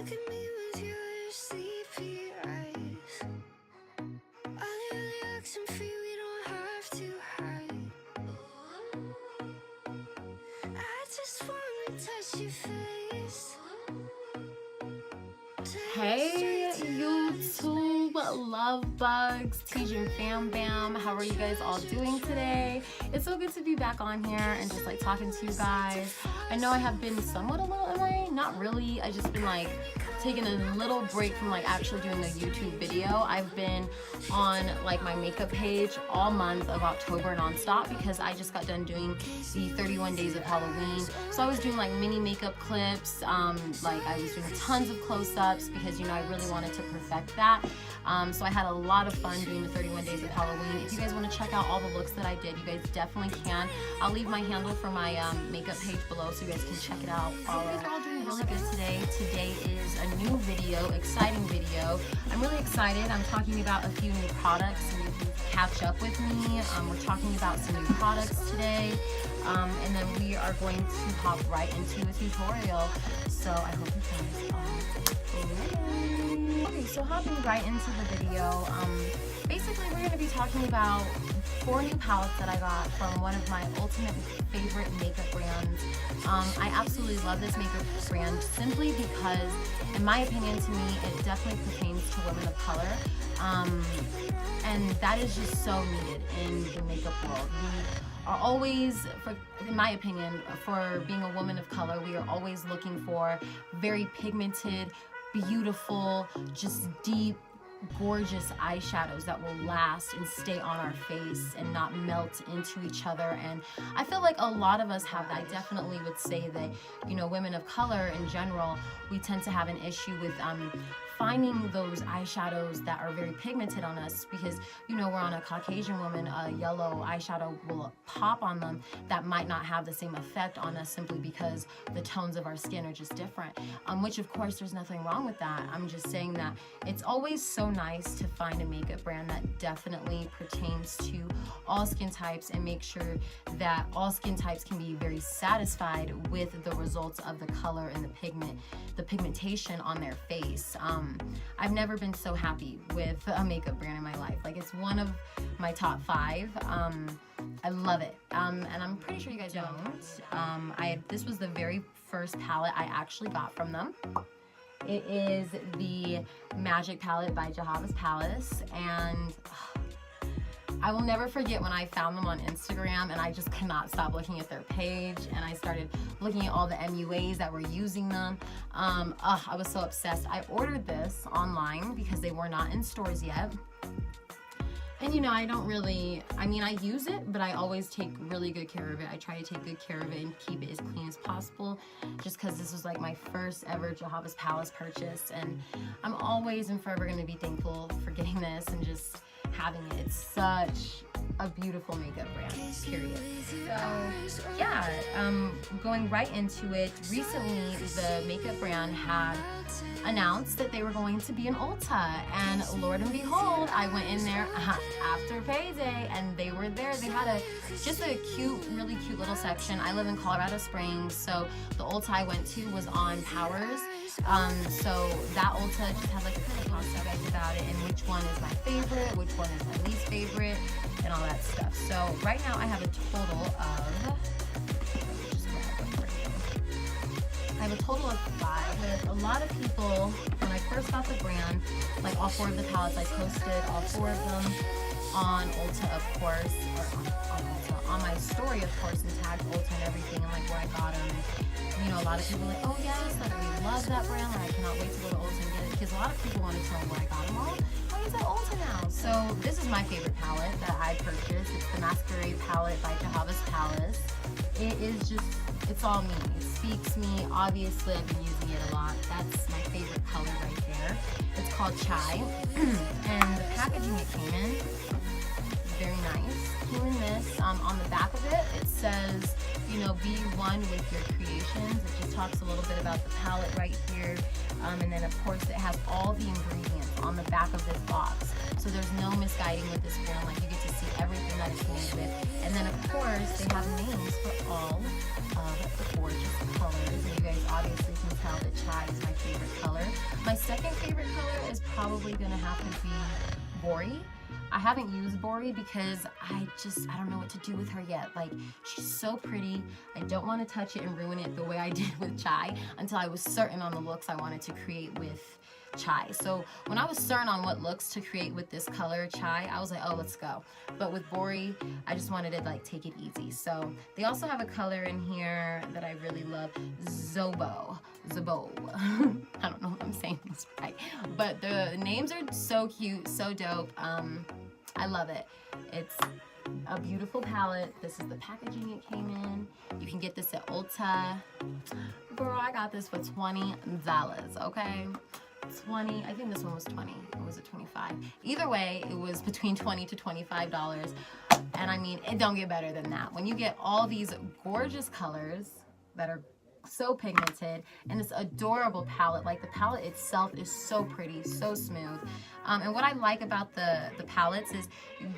Look at me with your sleepy eyes. All your looks and free, we don't have to hide. I just wanna touch your face. Hey YouTube love bugs, Tejan fam bam, how are you guys all doing today? It's so good to be back on here and just like talking to you guys. I know I have been somewhat a little MIA, not really. I just been like taking a little break from like actually doing a YouTube video. I've been on like my makeup page all month of October nonstop because I just got done doing the 31 days of Halloween. So I was doing like mini makeup clips, like I was doing tons of close-ups because you know I really wanted to perfect that. So I had a lot of fun doing the 31 days of Halloween. If you guys want to check out all the looks that I did, you guys definitely can. I'll leave my handle for my makeup page below so you guys can check it out. You guys are all doing really good today. Today is a new video, exciting video. I'm really excited. I'm talking about a few new products so you can catch up with me. We're talking about some new products today. And then we are going to hop right into a tutorial. So I hope you guys are ready. Okay, so hopping right into the video, basically we're going to be talking about 4 new palettes that I got from one of my ultimate favorite makeup brands. I absolutely love this makeup brand simply because, in my opinion, to me, it definitely pertains to women of color. And that is just so needed in the makeup world. We are always, in my opinion, for being a woman of color, we are always looking for very pigmented, beautiful, just deep, gorgeous eyeshadows that will last and stay on our face and not melt into each other. And I feel like a lot of us have that. I definitely would say that, you know, women of color in general, we tend to have an issue with finding those eyeshadows that are very pigmented on us because, you know, we're on a Caucasian woman, a yellow eyeshadow will pop on them that might not have the same effect on us simply because the tones of our skin are just different, which of course there's nothing wrong with that. I'm just saying that it's always so nice to find a makeup brand that definitely pertains to all skin types and make sure that all skin types can be very satisfied with the results of the color and the pigmentation on their face. I've never been so happy with a makeup brand in my life. Like, it's one of my top 5. I love it. And I'm pretty sure you guys don't. This was the very first palette I actually got from them. It is the Magic palette by Juviasplace, and I will never forget when I found them on Instagram and I just could not stop looking at their page, and I started looking at all the MUAs that were using them. I was so obsessed. I ordered this online because they were not in stores yet. And you know, I use it, but I always take really good care of it. I try to take good care of it and keep it as clean as possible, just because this was like my first ever Juviasplace purchase, and I'm always and forever going to be thankful for getting this and just having it. It's such a beautiful makeup brand, period. So yeah, going right into it, recently the makeup brand had announced that they were going to be in Ulta, and Lord and behold, I went in there after payday and they were there. They had just a really cute little section. I live in Colorado Springs, so the Ulta I went to was on Powers. So that Ulta just had like a kind of talk to you guys about it and which one is my favorite, which one is my least favorite, and all that stuff. So right now I have a total of, with a lot of people. When I first got the brand, like all 4 of the palettes, I posted all 4 of them on Ulta, of course, or on my story, of course, and tagged Ulta and everything, and like where I got them. And, you know, a lot of people were like, oh yes, like we love that brand, like I cannot wait to go to Ulta and get it, because a lot of people wanted to know where I got them all. Why is that Ulta now? So this is my favorite palette that I purchased. It's the Masquerade palette by Juviasplace. It is just, it's all me. It speaks me. Obviously, I've been using it a lot. That's my favorite color right there. It's called Chai. And the packaging it came in, very nice. Came in this. On the back of it, it says, you know, be one with your creations. It just talks a little bit about the palette right here. And then of course it has all the ingredients on the back of this box. So there's no misguiding with this brand. Like, you get to see everything that it's made with. And then of course they have names for all of the gorgeous colors. And you guys obviously can tell that chai is my favorite color. My second favorite color is probably gonna have to be Bori. I haven't used Bori because I don't know what to do with her yet. Like, she's so pretty. I don't want to touch it and ruin it the way I did with chai until I was certain on the looks I wanted to create with chai. So when I was certain on what looks to create with this color chai, I was like, oh, let's go. But with Bori, I just wanted to like take it easy. So they also have a color in here that I really love, Zobo. I don't know if I'm saying this right, but the names are so cute, so dope. I love it. It's a beautiful palette. This is the packaging it came in. You can get this at Ulta. Girl, I got this for $20, okay? 20, I think this one was 20, or was it 25? Either way, it was between $20 to $25. And I mean, it don't get better than that. When you get all these gorgeous colors that are so pigmented and this adorable palette, like the palette itself is so pretty, so smooth. And what I like about the palettes is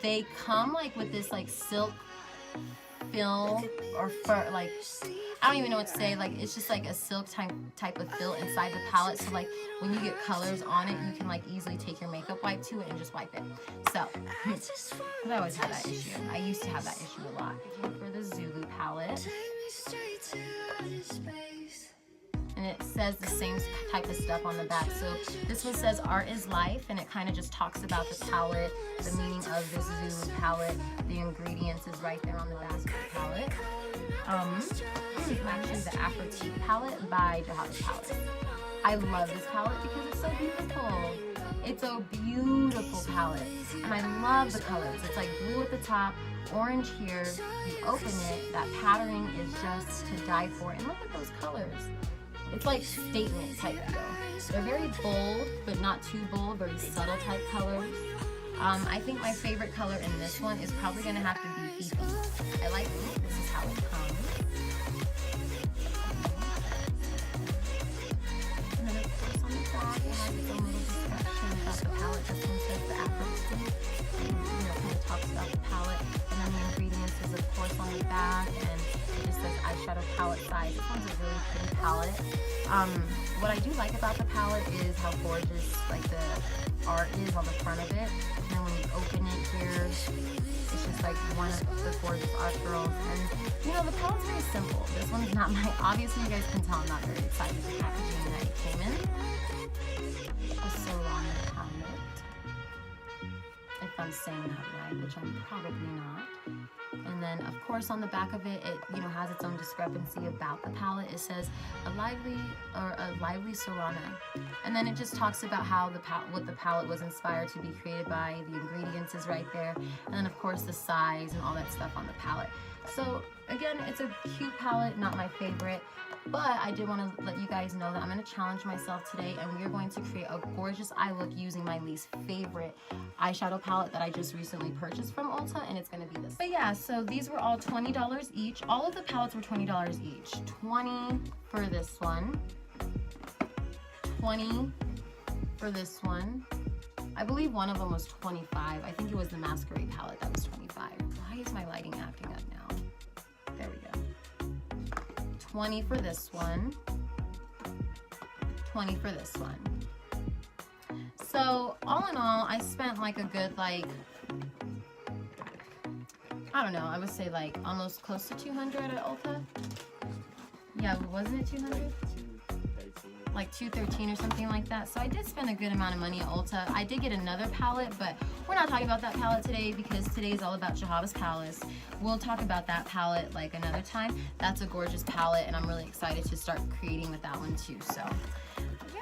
they come like with this like silk fill or fur, like I don't even know what to say, like it's just like a silk type of fill inside the palette, so like when you get colors on it, you can like easily take your makeup wipe to it and just wipe it. So I always had that issue. I used to have that issue a lot. For the Zulu palette, and it says the same type of stuff on the back. So this one says art is life, and it kind of just talks about the palette, the meaning of this Zulu palette. The ingredients is right there on the back of the palette. This is actually the Afro-Tea palette by Juviasplace. I love this palette because it's so beautiful. It's a beautiful palette, and I love the colors. It's like blue at the top, orange here. You open it, that patterning is just to die for. And look at those colors. It's like statement type feel. They're very bold, but not too bold, very subtle type colors. I think my favorite color in this one is probably gonna have to be Fifi. I like it. This is how it comes. And then of course on the back it has its own little description about the palette. This one says the Afro-Tea. Kind of talks about the palette. And then the ingredients is of course on the back, and it just says eyeshadow palette size. This one's a really pretty palette. What I do like about the palette is how gorgeous like the art is on the front of it. And then when you open it here, it's just like one of the gorgeous art girls. And you know, the palette's very simple. This one's not my, obviously you guys can tell I'm not very excited with the packaging that it came in. It's so long in the palette, if I'm saying that right, which I'm probably not. And then of course on the back of it, it has its own discrepancy about the palette. It says a lively Sorana, and then it just talks about how what the palette was inspired to be created by. The ingredients is right there, and then of course the size and all that stuff on the palette. So again, it's a cute palette, not my favorite, but I did want to let you guys know that I'm going to challenge myself today, and we are going to create a gorgeous eye look using my least favorite eyeshadow palette that I just recently purchased from Ulta, and it's going to be this. But yeah, so these were all $20 each. All of the palettes were $20 each. $20 for this one, $20 for this one. I believe one of them was $25. I think it was the Masquerade palette that was $25. Why is my lighting acting up now? There we go. $20 for this one. $20 for this one. So all in all, I spent like a good I don't know, I would say like almost close to 200 at Ulta. Yeah, wasn't it 200? Like 213 or something like that. So I did spend a good amount of money at Ulta. I did get another palette, but we're not talking about that palette today because today is all about Juviasplace. We'll talk about that palette like another time. That's a gorgeous palette, and I'm really excited to start creating with that one too. So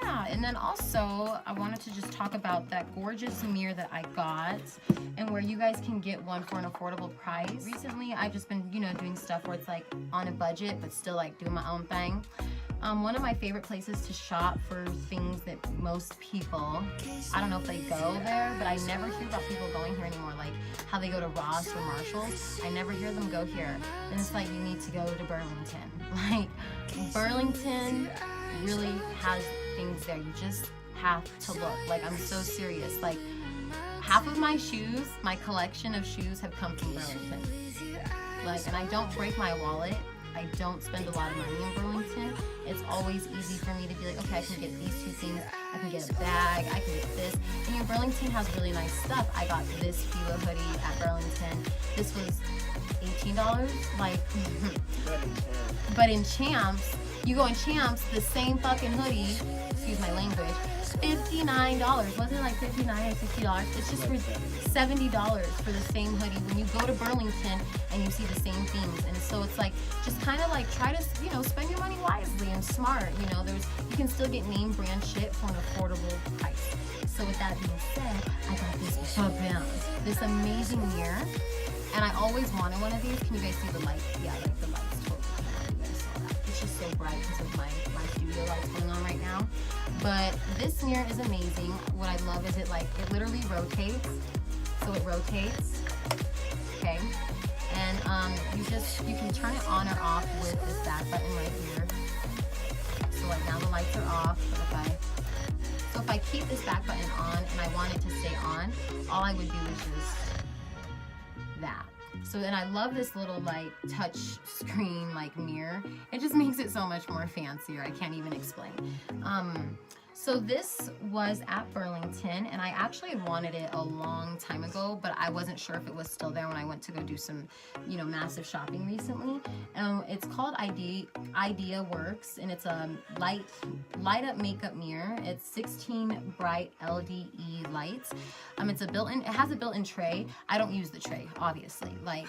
yeah, and then also I wanted to just talk about that gorgeous mirror that I got and where you guys can get one for an affordable price. Recently I've just been doing stuff where it's like on a budget but still like doing my own thing. One of my favorite places to shop for things that most people, I don't know if they go there, but I never hear about people going here anymore, like how they go to Ross or Marshall's. I never hear them go here. And it's like, you need to go to Burlington. Like, Burlington really has things there. You just have to look. Like, I'm so serious. Like, half of my shoes, my collection of shoes have come from Burlington. Like, and I don't break my wallet. I don't spend a lot of money in Burlington. It's always easy for me to be like, okay, I can get these two things. I can get a bag. I can get this. And you know, Burlington has really nice stuff. I got this Fila hoodie at Burlington. This was $18. Like, but in Champs, you go in Champs, the same fucking hoodie, excuse my language, $59. Wasn't it like $59 or $60? It's just for $70 for the same hoodie when you go to Burlington and you see the same things. And so it's like, just kind of like try to, you know, spend your money wisely and smart. You know, you can still get name brand shit for an affordable price. So with that being said, I got this amazing mirror. And I always wanted one of these. Can you guys see the light? Yeah, like the lights totally came on. You guys saw that. It's just so bright because of my studio lights going on right now. But this mirror is amazing. What I love is it literally rotates. So it rotates, okay? And you can turn it on or off with this back button right here. So like now the lights are off, but if I keep this back button on and I want it to stay on, all I would do is just that. So then I love this little like touch screen like mirror. It just makes it so much more fancier. I can't even explain. So this was at Burlington, and I actually had wanted it a long time ago, but I wasn't sure if it was still there when I went to go do some, you know, massive shopping recently. It's called Idea Works, and it's a light up makeup mirror. It's 16 bright LDE lights. It has a built-in tray. I don't use the tray, obviously. Like,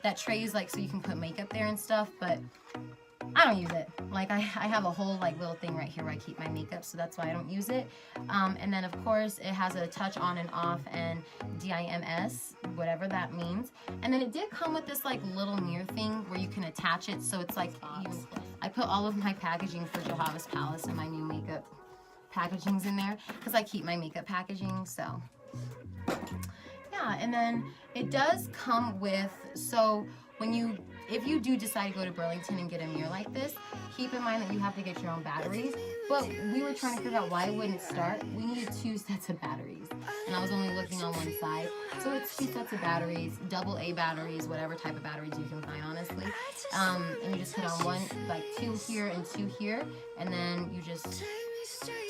that tray is like so you can put makeup there and stuff, but I don't use it. Like, I have a whole like little thing right here where I keep my makeup, so that's why I don't use it. And then of course it has a touch on and off and DIMS, whatever that means. And then it did come with this like little mirror thing where you can attach it, so it's like I put all of my packaging for Juviasplace and my new makeup packagings in there because I keep my makeup packaging. So yeah, and then it does come with, so if you do decide to go to Burlington and get a mirror like this, keep in mind that you have to get your own batteries. But we were trying to figure out why it wouldn't start. We needed 2 sets of batteries, and I was only looking on one side. So it's 2 sets of batteries, AA batteries, whatever type of batteries you can find, honestly. And you just put on one, like 2 here and 2 here, and then you just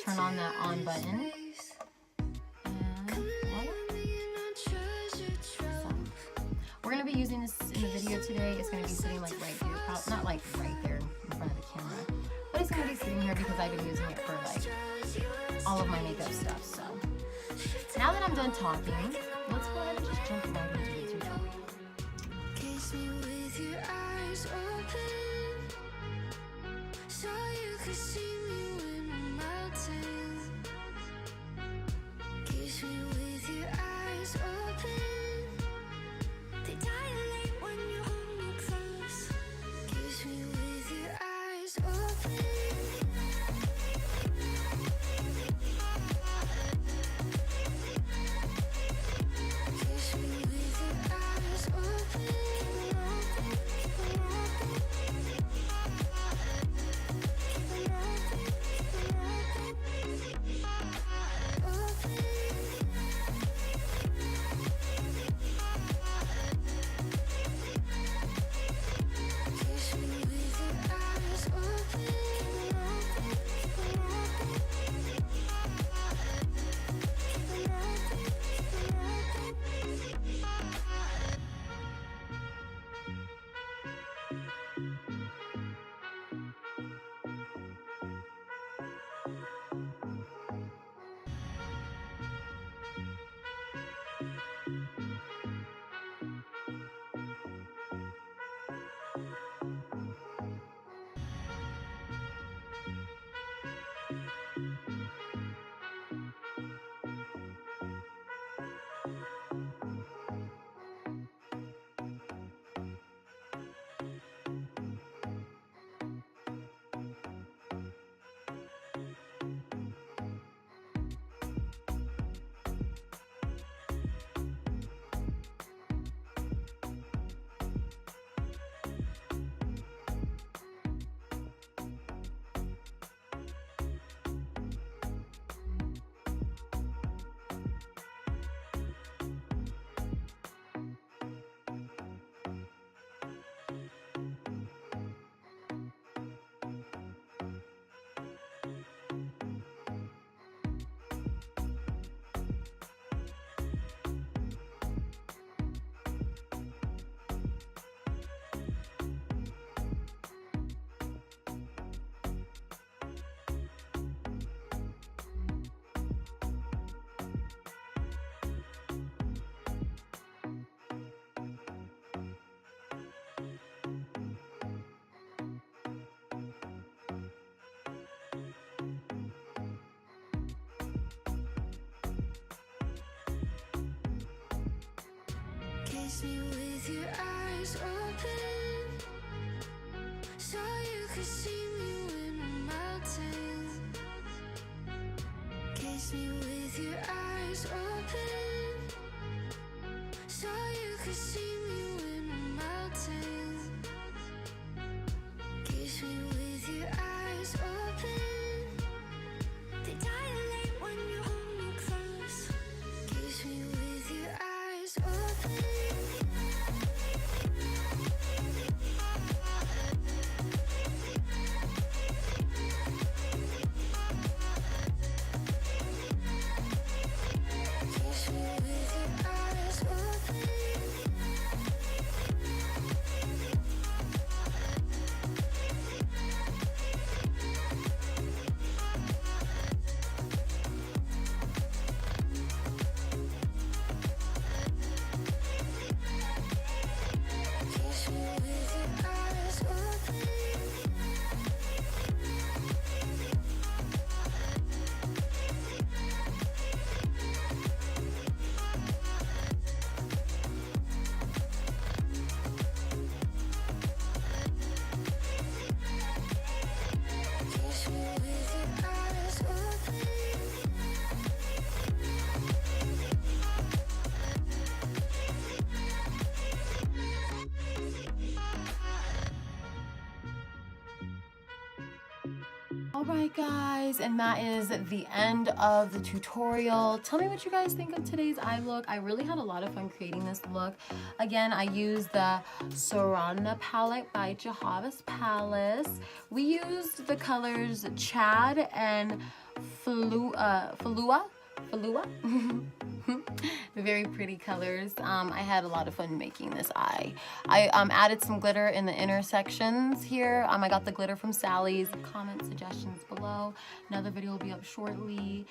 turn on that on button. We're going to be using this in the video today. It's going to be sitting like right here, not like right there in front of the camera, but it's going to be sitting here because I've been using it for like all of my makeup stuff. So now that I'm done talking, let's go ahead and just jump right into the tutorial. Kiss me with your eyes open, so you can see me when I'm melting. Kiss me with your eyes open. They dilate when you hold me close. Kiss me with your eyes open. Kiss me with your eyes open. Keep them open, keep them open. Keep them open. Kiss me with your eyes open, so you could see me when I'm melting. Kiss me with your eyes open, so you could see me when I'm melting. Kiss me with your eyes open, they dilate when you hold me close. Kiss me with your eyes open. Kiss me with your eyes open. Kiss me with your eyes open. Kiss me with your eyes open. Alright guys, and that is the end of the tutorial. Tell me what you guys think of today's eye look. I really had a lot of fun creating this look. Again, I used the Sorana palette by Juviasplace. We used the colors Chad and Falua. Very pretty colors. I had a lot of fun making this eye. I added some glitter in the intersections here. I got the glitter from Sally's. Comment suggestions below. Another video will be up shortly.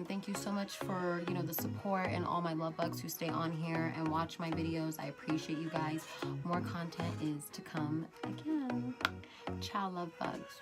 Thank you so much for the support and all my love bugs who stay on here and watch my videos. I appreciate you guys. More content is to come again. Ciao, love bugs.